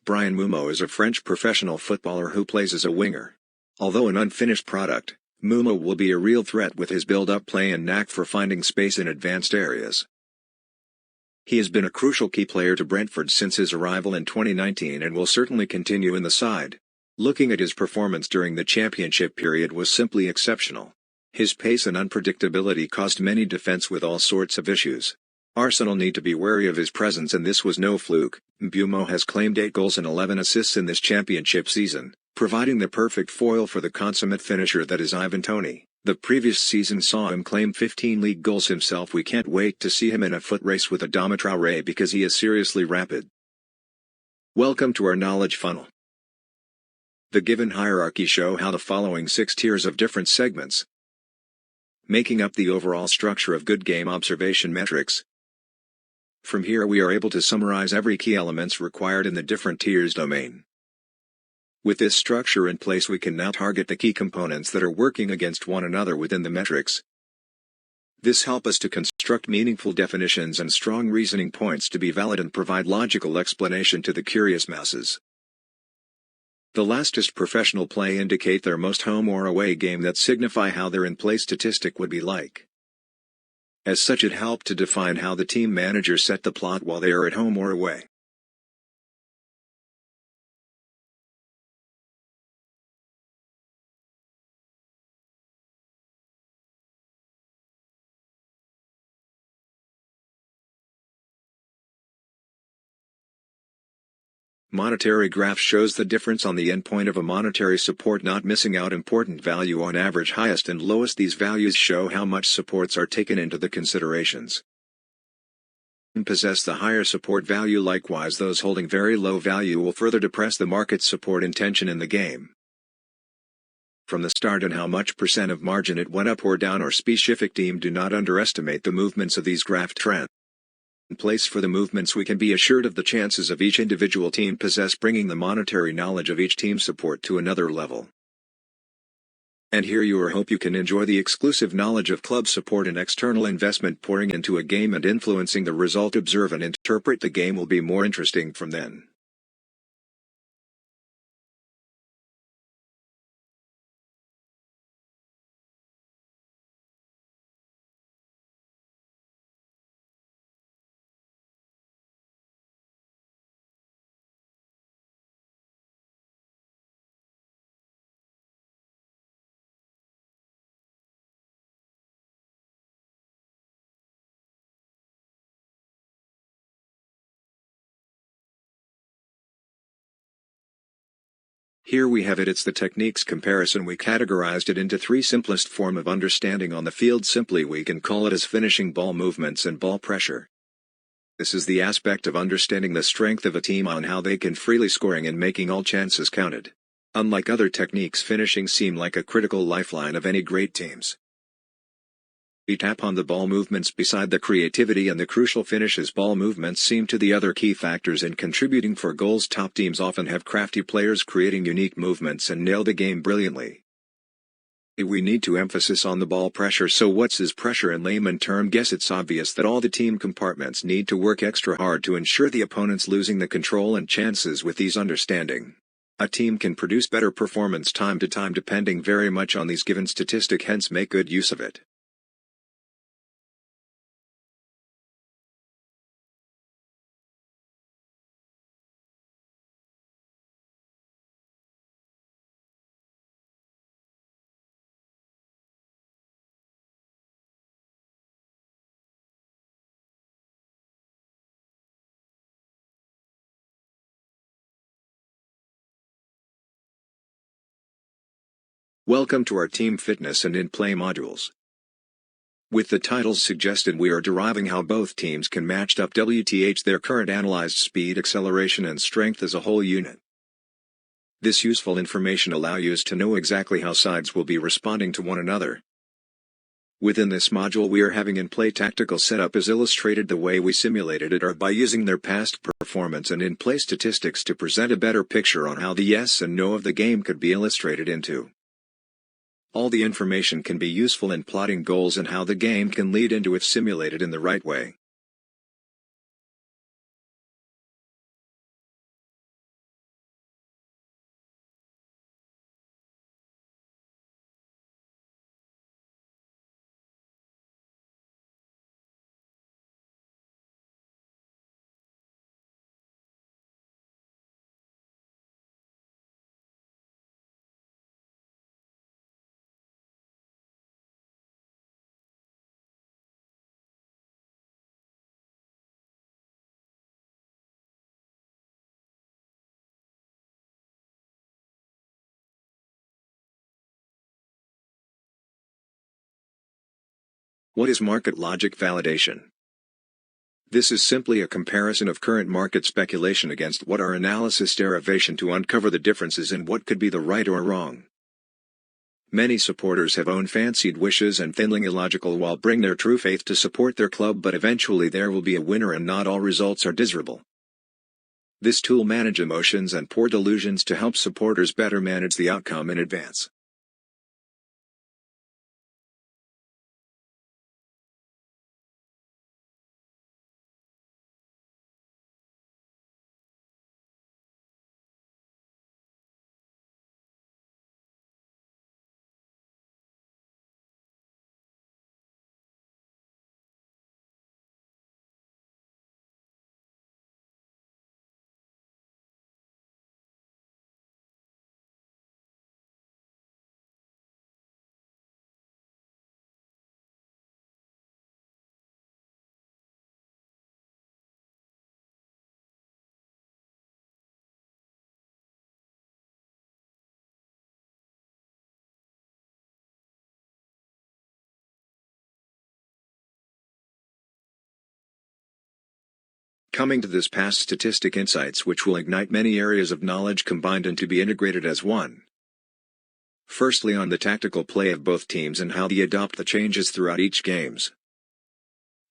Brian Mumo is a French professional footballer who plays as a winger. Although an unfinished product, Mumo will be a real threat with his build-up play and knack for finding space in advanced areas. He has been a crucial key player to Brentford since his arrival in 2019 and will certainly continue in the side. Looking at his performance during the championship period was simply exceptional. His pace and unpredictability caused many defense with all sorts of issues. Arsenal need to be wary of his presence, and this was no fluke. Mumo has claimed 8 goals and 11 assists in this championship season, providing the perfect foil for the consummate finisher that is Ivan Toney. The previous season saw him claim 15 league goals himself. We can't wait to see him in a foot race with Adama Traoré because he is seriously rapid. Welcome to our knowledge funnel. The given hierarchy show how the following 6 tiers of different segments, making up the overall structure of good game observation metrics. From here we are able to summarize every key elements required in the different tiers domain. With this structure in place, we can now target the key components that are working against one another within the metrics. This helps us to construct meaningful definitions and strong reasoning points to be valid and provide logical explanation to the curious masses. The lastest professional play indicate their most home or away game that signify how their in-play statistic would be like. As such, it helped to define how the team manager set the plot while they are at home or away. Monetary graph shows the difference on the endpoint of a monetary support, not missing out important value on average highest and lowest. These values show how much supports are taken into the considerations. Possess the higher support value. Likewise, those holding very low value will further depress the market's support intention in the game. From the start, and how much % of margin it went up or down or specific team. Do not underestimate the movements of these graph trends. In place for the movements, we can be assured of the chances of each individual team possess, bringing the monetary knowledge of each team's support to another level. And here you are. Hope you can enjoy the exclusive knowledge of club support and external investment pouring into a game and influencing the result. Observe and interpret the game will be more interesting from then. Here we have it. It's the techniques comparison. We categorized it into 3 simplest form of understanding on the field. Simply we can call it as finishing, ball movements, and ball pressure. This is the aspect of understanding the strength of a team on how they can freely scoring and making all chances counted. Unlike other techniques, finishing seem like a critical lifeline of any great teams. We tap on the ball movements beside the creativity and the crucial finishes. Ball movements seem to the other key factors in contributing for goals. Top teams often have crafty players creating unique movements and nail the game brilliantly. We need to emphasis on the ball pressure. So what's his pressure in layman term? Guess it's obvious that all the team compartments need to work extra hard to ensure the opponents losing the control and chances. With these understanding, a team can produce better performance time to time depending very much on these given statistic, hence make good use of it. Welcome to our team fitness and in-play modules. With the titles suggested, we are deriving how both teams can match up their current analyzed speed, acceleration, and strength as a whole unit. This useful information allows you to know exactly how sides will be responding to one another. Within this module we are having in-play tactical setup as illustrated. The way we simulated it are by using their past performance and in-play statistics to present a better picture on how the yes and no of the game could be illustrated into. All the information can be useful in plotting goals and how the game can lead into if simulated in the right way. What is market logic validation? This is simply a comparison of current market speculation against what our analysis derivation to uncover the differences in what could be the right or wrong. Many supporters have own fancied wishes and thinly illogical while bring their true faith to support their club, but eventually there will be a winner and not all results are desirable. This tool manage emotions and poor delusions to help supporters better manage the outcome in advance. Coming to this past statistic insights which will ignite many areas of knowledge combined and to be integrated as one. Firstly, on the tactical play of both teams and how they adopt the changes throughout each games.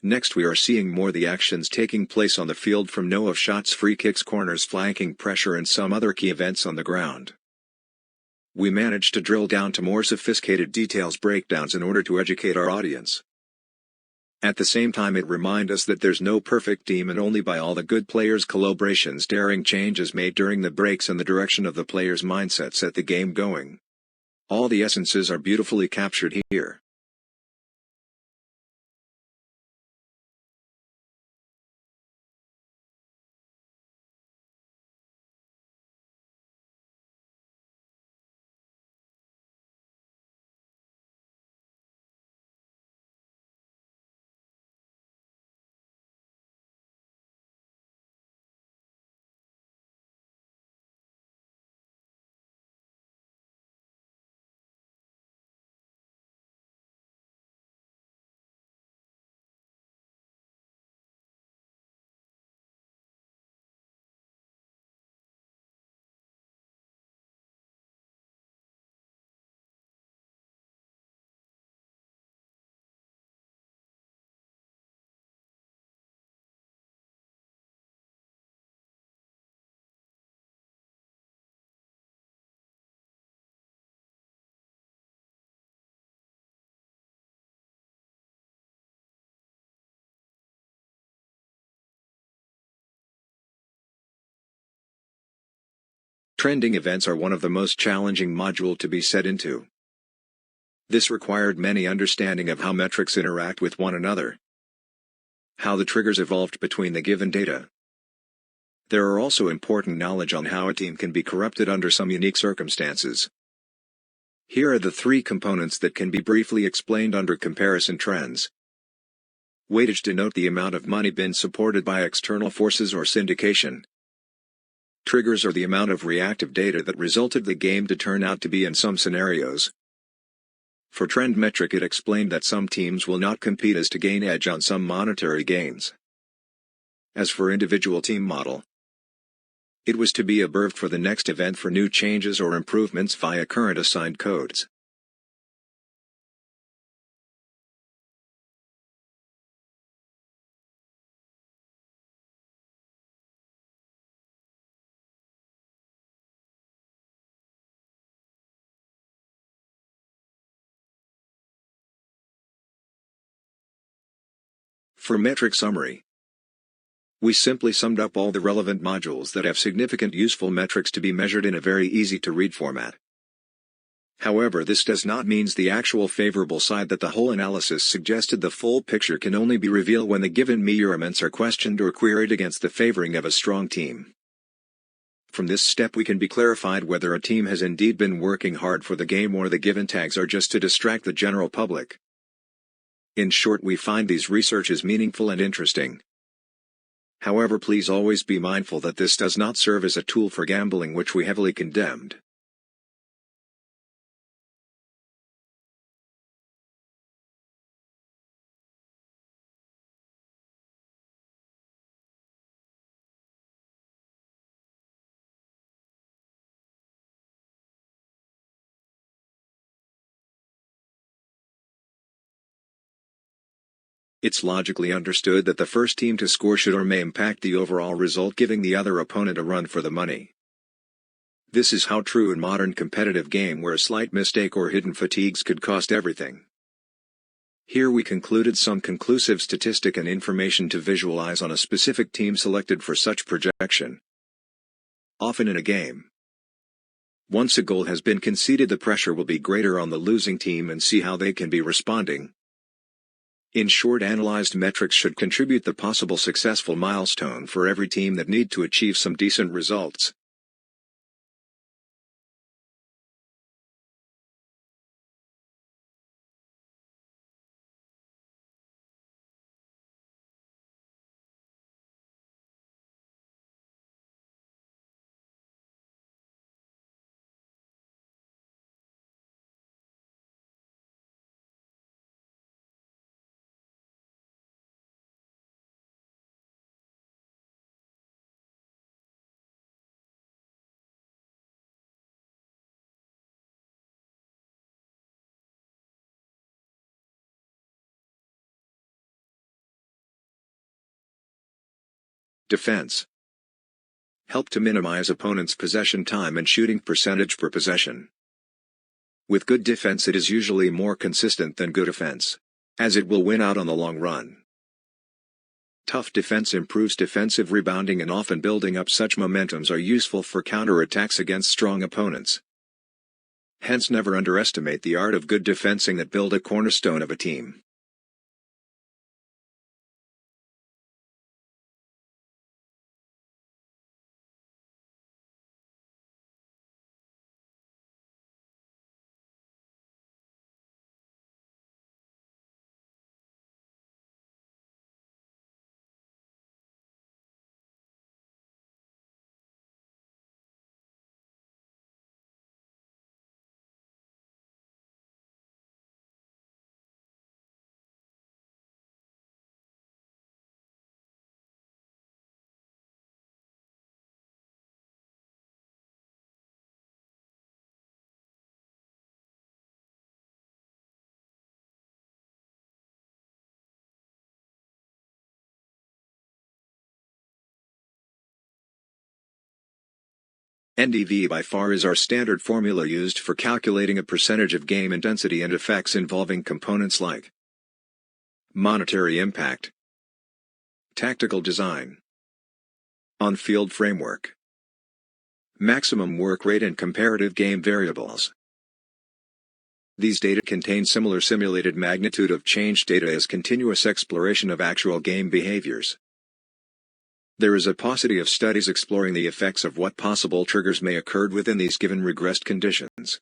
Next, we are seeing more the actions taking place on the field, from know of shots, free kicks, corners, flanking pressure and some other key events on the ground. We managed to drill down to more sophisticated details breakdowns in order to educate our audience. At the same time, it reminds us that there's no perfect team, and only by all the good players' collaborations daring changes made during the breaks and the direction of the players' mindset set the game going. All the essences are beautifully captured here. Trending events are one of the most challenging modules to be set into. This required many understanding of how metrics interact with one another, how the triggers evolved between the given data. There are also important knowledge on how a team can be corrupted under some unique circumstances. Here are the three components that can be briefly explained under comparison trends. Weightage denote the amount of money been supported by external forces or syndication. Triggers are the amount of reactive data that resulted the game to turn out to be in some scenarios. For trend metric, it explained that some teams will not compete as to gain edge on some monetary gains. As for individual team model, it was to be observed for the next event for new changes or improvements via current assigned codes. For metric summary, we simply summed up all the relevant modules that have significant useful metrics to be measured in a very easy-to-read format. However, this does not mean the actual favorable side that the whole analysis suggested. The full picture can only be revealed when the given measurements are questioned or queried against the favoring of a strong team. From this step we can be clarified whether a team has indeed been working hard for the game or the given tags are just to distract the general public. In short, we find these researches meaningful and interesting. However, please always be mindful that this does not serve as a tool for gambling, which we heavily condemned. It's logically understood that the first team to score should or may impact the overall result, giving the other opponent a run for the money. This is how true in modern competitive game, where a slight mistake or hidden fatigues could cost everything. Here we concluded some conclusive statistic and information to visualize on a specific team selected for such projection. Often in a game, once a goal has been conceded, the pressure will be greater on the losing team and see how they can be responding. In short, analyzed metrics should contribute the possible successful milestone for every team that need to achieve some decent results. Defense. Help to minimize opponents' possession time and shooting percentage per possession. With good defense, it is usually more consistent than good offense, as it will win out on the long run. Tough defense improves defensive rebounding, and often building up such momentums are useful for counterattacks against strong opponents. Hence, never underestimate the art of good defensing that build a cornerstone of a team. NDV by far is our standard formula used for calculating a percentage of game intensity and effects involving components like monetary impact, tactical design, on-field framework, maximum work rate, and comparative game variables. These data contain similar simulated magnitude of change data as continuous exploration of actual game behaviors. There is a paucity of studies exploring the effects of what possible triggers may occur within these given regressed conditions.